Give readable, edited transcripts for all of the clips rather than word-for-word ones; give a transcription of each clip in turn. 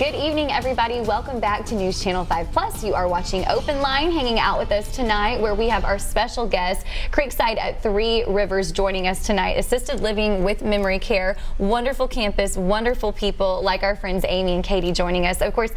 Good evening, everybody. Welcome back to News Channel 5+. You are watching Open Line, hanging out with us tonight, where we have our special guest, Creekside at Three Rivers, joining us tonight. Assisted living with memory care, wonderful campus, wonderful people like our friends Amy and Katie joining us. Of course,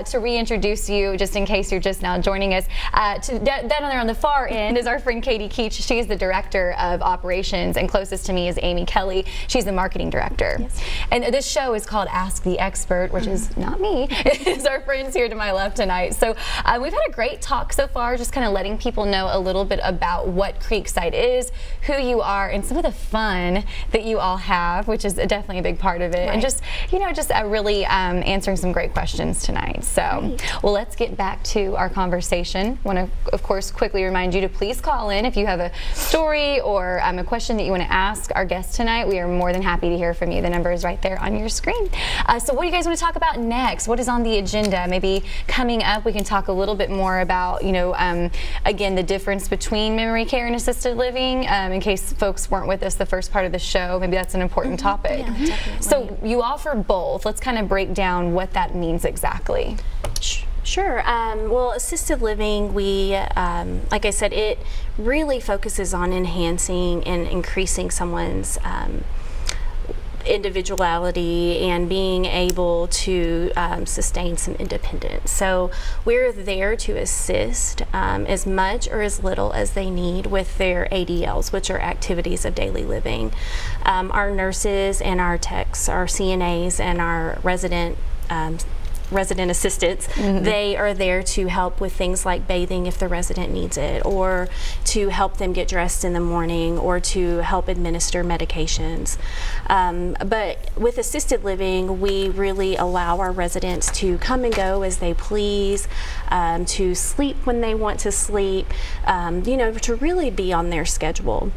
to reintroduce you, just in case you're just now joining us, down there on the far end is our friend Katie Keach. She is the director of operations, and closest to me is Amy Kelly. She's the marketing director. Yes. And this show is called Ask the Expert, which is not me. It's our friends here to my left tonight. So we've had a great talk so far, just kind of letting people know a little bit about what Creekside is, who you are, and some of the fun that you all have, which is definitely a big part of it. Right. And just, you know, just really answering some great questions tonight. So, well, let's get back to our conversation. Want to, of course, quickly remind you to please call in if you have a story or a question that you want to ask our guest tonight. We are more than happy to hear from you. The number is right there on your screen. So what do you guys want to talk about next? What is on the agenda? Maybe coming up, we can talk a little bit more about, you know, again, the difference between memory care and assisted living, in case folks weren't with us the first part of the show. Maybe that's an important topic. Yeah, definitely. So you offer both. Let's kind of break down what that means exactly. Sure. Well, assisted living, we, like I said, it really focuses on enhancing and increasing someone's individuality and being able to sustain some independence. So we're there to assist as much or as little as they need with their ADLs, which are activities of daily living. Our nurses and our techs, our CNAs and our resident assistants, they are there to help with things like bathing if the resident needs it, or to help them get dressed in the morning, or to help administer medications. But with assisted living, we really allow our residents to come and go as they please, to sleep when they want to sleep, you know, to really be on their schedule.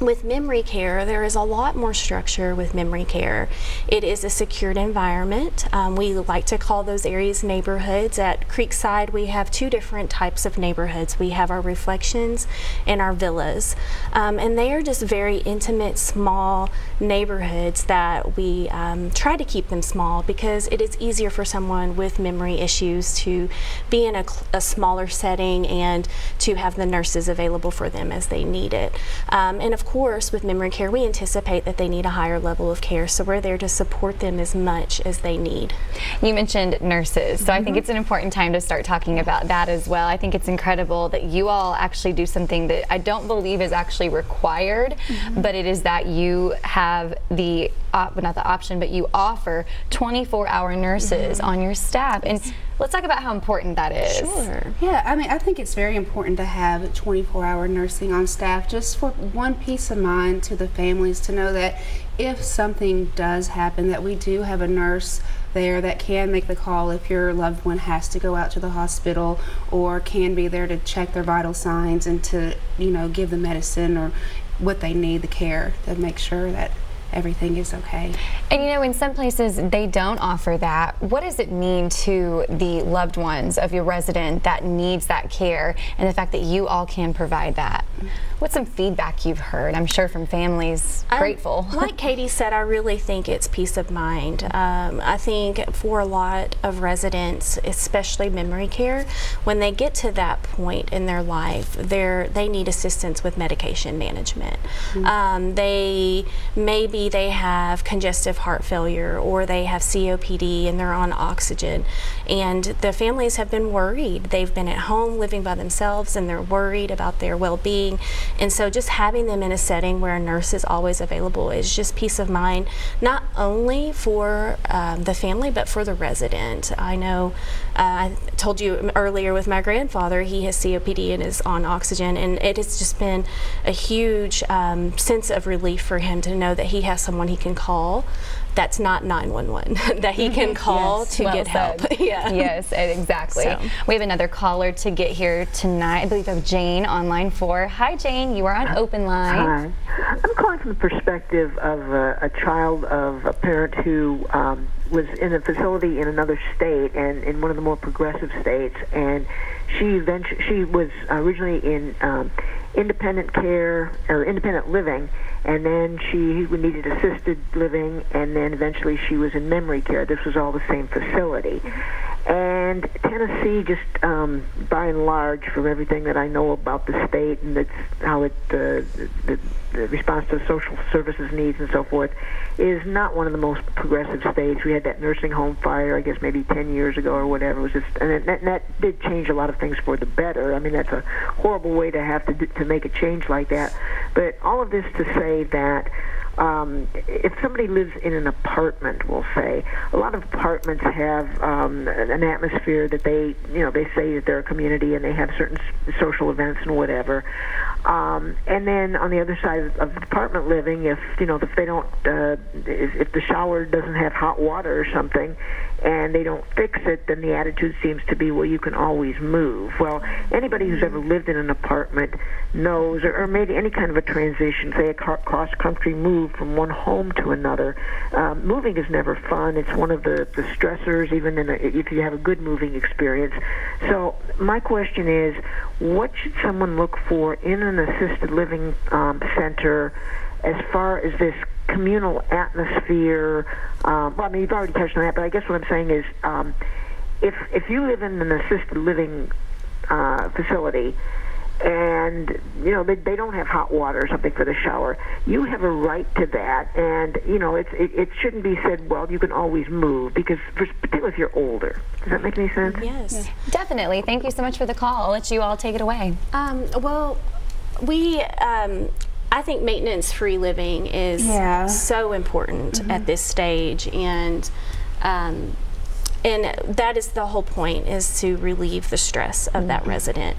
With memory care, there is a lot more structure with memory care. It is a secured environment. We like to call those areas neighborhoods. At Creekside, we have two different types of neighborhoods. We have our reflections and our villas. And they are just very intimate, small neighborhoods that we try to keep them small because it is easier for someone with memory issues to be in a smaller setting and to have the nurses available for them as they need it. And of course, with memory care, we anticipate that they need a higher level of care, so we're there to support them as much as they need. You mentioned nurses, so I think it's an important time to start talking about that as well. I think it's incredible that you all actually do something that I don't believe is actually required, but it is that you have the, not the option, but you offer 24-hour nurses on your staff. And let's talk about how important that is. Sure. Yeah, I mean, I think it's very important to have 24-hour nursing on staff, just for one peace of mind to the families, to know that if something does happen, that we do have a nurse there that can make the call if your loved one has to go out to the hospital, or can be there to check their vital signs and to, you know, give the medicine or what they need, the care, to make sure that everything is okay. And you know, in some places they don't offer that. What does it mean to the loved ones of your resident that needs that care, and the fact that you all can provide that? What's some feedback you've heard? I'm sure from families grateful. Like Katie said, I really think it's peace of mind. I think for a lot of residents, especially memory care, when they get to that point in their life, they need assistance with medication management. Maybe they have congestive heart failure, or they have COPD and they're on oxygen, and the families have been worried. They've been at home living by themselves and they're worried about their well-being, and so just having them in a setting where a nurse is always available is just peace of mind, not only for the family but for the resident. I know I told you earlier with my grandfather, he has COPD and is on oxygen, and it has just been a huge sense of relief for him to know that he has someone he can call that's not 911, that he can call to get help. Yes, exactly. So we have another caller to get here tonight. I believe we have Jane on line 4. Hi, Jane. You are on Open Line. Hi. I'm calling from the perspective of a child of a parent who was in a facility in another state, and in one of the more progressive states, and she was originally independent care or independent living, and then she needed assisted living, and then eventually she was in memory care. This was all the same facility. And Tennessee, just by and large, from everything that I know about the state and that's how it the response to social services needs and so forth, is not one of the most progressive states. We had that nursing home fire, I guess maybe 10 years ago or whatever. It was just, and that did change a lot of things for the better. I mean, that's a horrible way to have to make a change like that. But all of this to say that if somebody lives in an apartment, we'll say, a lot of apartments have an atmosphere that they say that they're a community and they have certain social events and whatever. And then on the other side of apartment living, if they don't, if the shower doesn't have hot water or something, and they don't fix it, then the attitude seems to be, well, you can always move. Well, anybody who's ever lived in an apartment knows, or made any kind of a transition, say a cross-country move from one home to another, moving is never fun. It's one of the stressors, even if you have a good moving experience. So my question is, what should someone look for in an assisted living center as far as this communal atmosphere? Well, I mean, you've already touched on that, but I guess what I'm saying is, if you live in an assisted living facility, and they don't have hot water or something for the shower, you have a right to that, and it shouldn't be said, well, you can always move, because particularly if you're older. Does that make any sense? Yes. Yeah. Definitely. Thank you so much for the call. I'll let you all take it away. Well, I think maintenance-free living is so important at this stage, and that is the whole point, is to relieve the stress of that resident.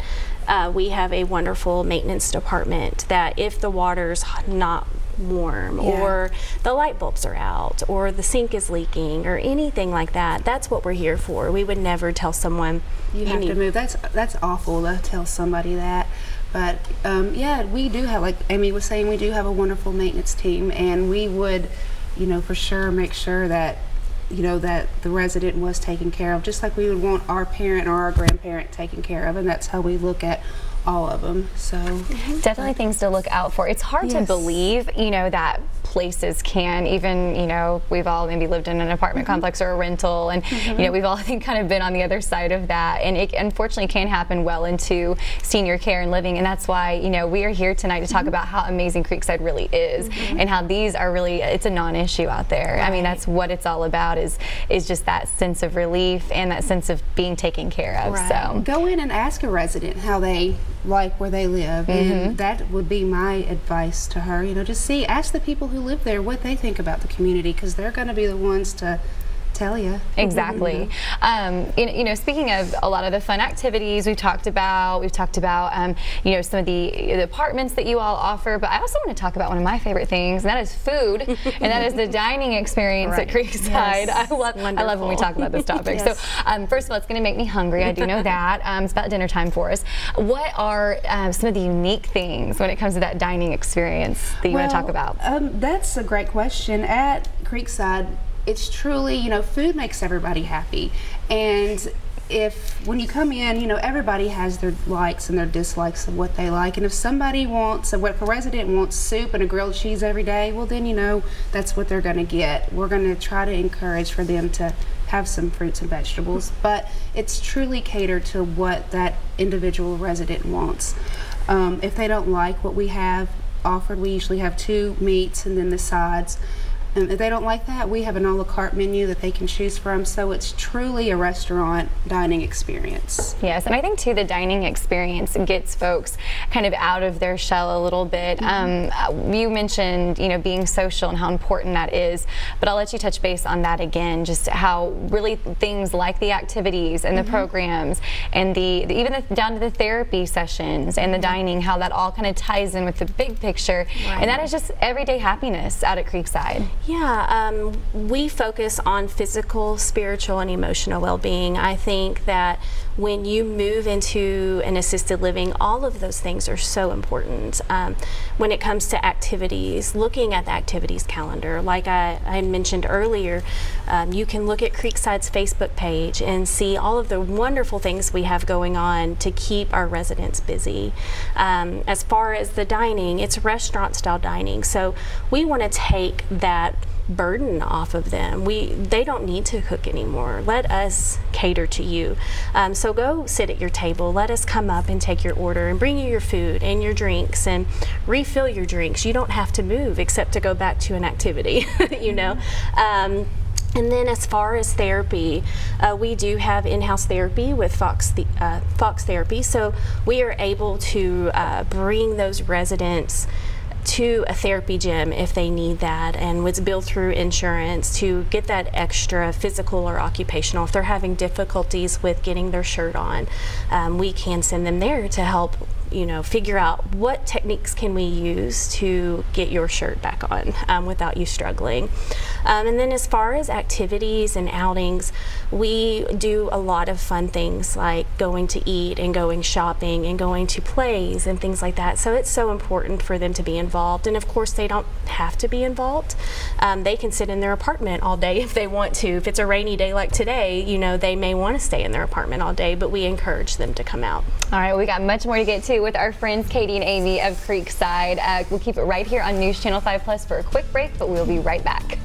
We have a wonderful maintenance department that if the water's not warm or the light bulbs are out or the sink is leaking or anything like that, that's what we're here for. We would never tell someone you have to move. That's awful to tell somebody that. But yeah, we do have, like Amy was saying, we do have a wonderful maintenance team, and we would, for sure make sure that that the resident was taken care of, just like we would want our parent or our grandparent taken care of, and that's how we look at all of them. So definitely things to look out for. It's hard to believe, that places can, even, we've all maybe lived in an apartment complex or a rental, and we've all, I think, kind of been on the other side of that, and it unfortunately can happen well into senior care and living, and that's why we are here tonight to talk about how amazing Creekside really is, and how these are really, it's a non-issue out there. I mean, that's what it's all about, is just that sense of relief and that sense of being taken care of. So go in and ask a resident how they like where they live, and that would be my advice to her. Just ask the people who live there what they think about the community, because they're going to be the ones to tell you. Exactly. Speaking of a lot of the fun activities we've talked about, some of the apartments that you all offer, but I also want to talk about one of my favorite things, and that is food, and that is the dining experience at Creekside. Yes. I love when we talk about this topic. So first of all, it's going to make me hungry. I do know that. It's about dinner time for us. What are some of the unique things when it comes to that dining experience that you want to talk about? That's a great question. At Creekside, it's truly, food makes everybody happy, and when you come in, everybody has their likes and their dislikes of what they like, and if somebody wants, if a resident wants soup and a grilled cheese every day, well then that's what they're going to get. We're going to try to encourage for them to have some fruits and vegetables, but it's truly catered to what that individual resident wants. If they don't like what we have offered, we usually have 2 meats and then the sides. If they don't like that, we have an a la carte menu that they can choose from, so it's truly a restaurant dining experience. Yes, and I think too the dining experience gets folks kind of out of their shell a little bit. You mentioned being social and how important that is, but I'll let you touch base on that again, just how really things like the activities and the programs and even down to the therapy sessions and the dining, how that all kind of ties in with the big picture, and that is just everyday happiness out at Creekside. Yeah, we focus on physical, spiritual, and emotional well-being. I think that when you move into an assisted living, all of those things are so important. When it comes to activities, looking at the activities calendar, like I mentioned earlier, you can look at Creekside's Facebook page and see all of the wonderful things we have going on to keep our residents busy. As far as the dining, it's restaurant-style dining, so we want to take that burden off of them. They don't need to cook anymore. Let us cater to you. So go sit at your table. Let us come up and take your order and bring you your food and your drinks and refill your drinks. You don't have to move except to go back to an activity, you know. And then as far as therapy, we do have in-house therapy with Fox Therapy. So we are able to bring those residents to a therapy gym if they need that, and it's billed through insurance to get that extra physical or occupational. If they're having difficulties with getting their shirt on, we can send them there to help, you know, figure out what techniques can we use to get your shirt back on without you struggling. And then as far as activities and outings, we do a lot of fun things like going to eat and going shopping and going to plays and things like that. So it's so important for them to be involved. And of course, they don't have to be involved. They can sit in their apartment all day if they want to. If it's a rainy day like today, you know, they may want to stay in their apartment all day, but we encourage them to come out. All right, we got much more to get to with our friends Katie and Amy of Creekside. We'll keep it right here on News Channel 5 Plus for a quick break, but we'll be right back.